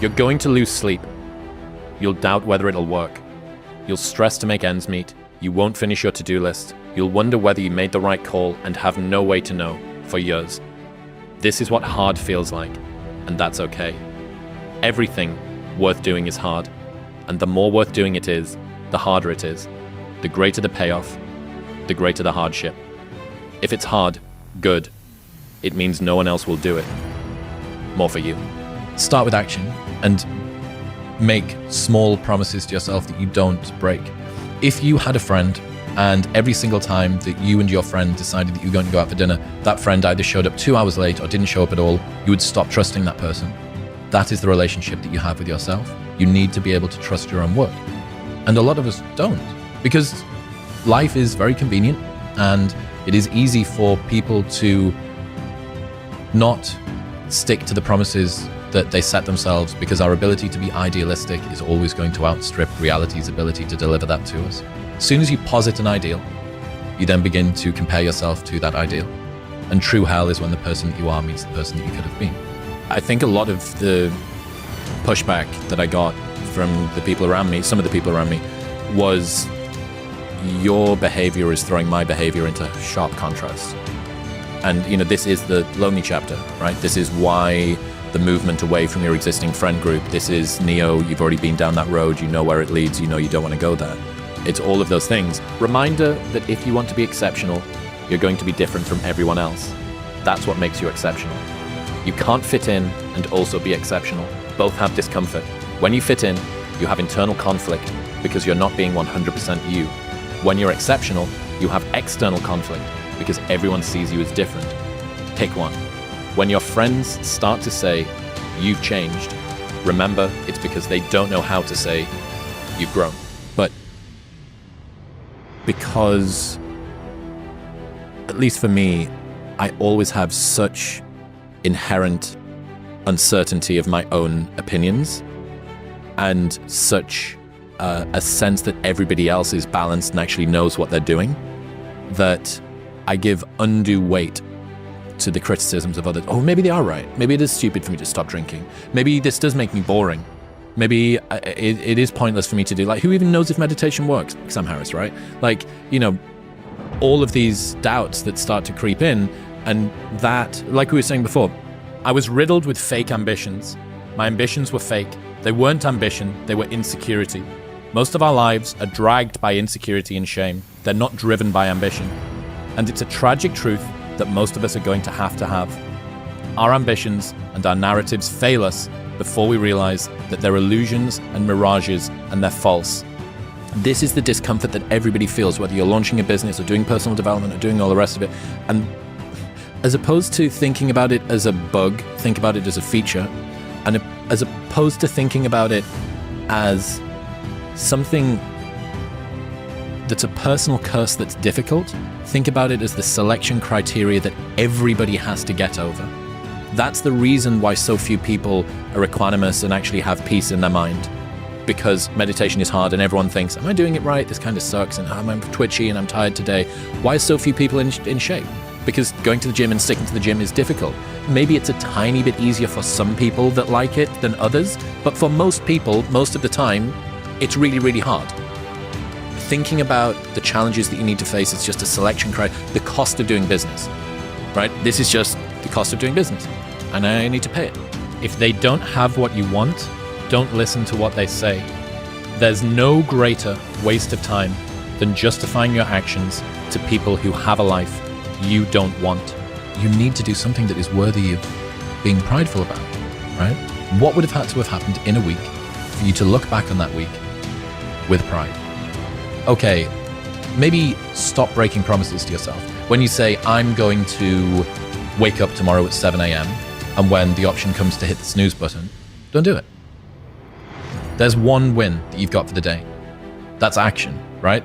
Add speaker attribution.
Speaker 1: You're going to lose sleep. You'll doubt whether it'll work. You'll stress to make ends meet. You won't finish your to-do list. You'll wonder whether you made the right call and have no way to know for years. This is what hard feels like, and that's okay. Everything worth doing is hard, and the more worth doing it is, the harder it is. The greater the payoff, the greater the hardship. If it's hard, good. It means no one else will do it. More for you.
Speaker 2: Start with action and make small promises to yourself that you don't break. If you had a friend and every single time that you and your friend decided that you were going to go out for dinner, that friend either showed up 2 hours late or didn't show up at all, you would stop trusting that person. That is the relationship that you have with yourself. You need to be able to trust your own word. And a lot of us don't, because life is very convenient and it is easy for people to not stick to the promises that they set themselves, because our ability to be idealistic is always going to outstrip reality's ability to deliver that to us. As soon as you posit an ideal, you then begin to compare yourself to that ideal. And true hell is when the person that you are meets the person that you could have been.
Speaker 1: I think a lot of the pushback that I got from the people around me, some of the people around me, was your behavior is throwing my behavior into sharp contrast. And, this is the lonely chapter, right? This is why the movement away from your existing friend group. This is Neo, you've already been down that road, you know where it leads, you know you don't want to go there. It's all of those things. Reminder that if you want to be exceptional, you're going to be different from everyone else. That's what makes you exceptional. You can't fit in and also be exceptional. Both have discomfort. When you fit in, you have internal conflict because you're not being 100% you. When you're exceptional, you have external conflict because everyone sees you as different. Pick one. When your friends start to say, you've changed, remember it's because they don't know how to say, you've grown. But because, at least for me, I always have such inherent uncertainty of my own opinions and such a sense that everybody else is balanced and actually knows what they're doing, that I give undue weight to the criticisms of others. Oh, maybe they are right. Maybe it is stupid for me to stop drinking. Maybe this does make me boring. Maybe it is pointless for me to do. Like, who even knows if meditation works? Sam Harris, right? Like, all of these doubts that start to creep in, and that, like we were saying before, I was riddled with fake ambitions. My ambitions were fake. They weren't ambition, they were insecurity. Most of our lives are dragged by insecurity and shame. They're not driven by ambition. And it's a tragic truth that most of us are going to have. Our ambitions and our narratives fail us before we realize that they're illusions and mirages and they're false. This is the discomfort that everybody feels, whether you're launching a business or doing personal development or doing all the rest of it. And as opposed to thinking about it as a bug, think about it as a feature. And as opposed to thinking about it as something that's a personal curse that's difficult, think about it as the selection criteria that everybody has to get over. That's the reason why so few people are equanimous and actually have peace in their mind. Because meditation is hard and everyone thinks, am I doing it right? This kind of sucks and I'm twitchy and I'm tired today. Why are so few people in shape? Because going to the gym and sticking to the gym is difficult. Maybe it's a tiny bit easier for some people that like it than others, but for most people, most of the time, it's really, really hard. Thinking about the challenges that you need to face is just a selection criteria. The cost of doing business, right? This is just the cost of doing business, and I need to pay it. If they don't have what you want, don't listen to what they say. There's no greater waste of time than justifying your actions to people who have a life you don't want. You need to do something that is worthy of being prideful about, right? What would have had to have happened in a week for you to look back on that week with pride? Okay, maybe stop breaking promises to yourself. When you say, I'm going to wake up tomorrow at 7 a.m., and when the option comes to hit the snooze button, don't do it. There's one win that you've got for the day. That's action, right?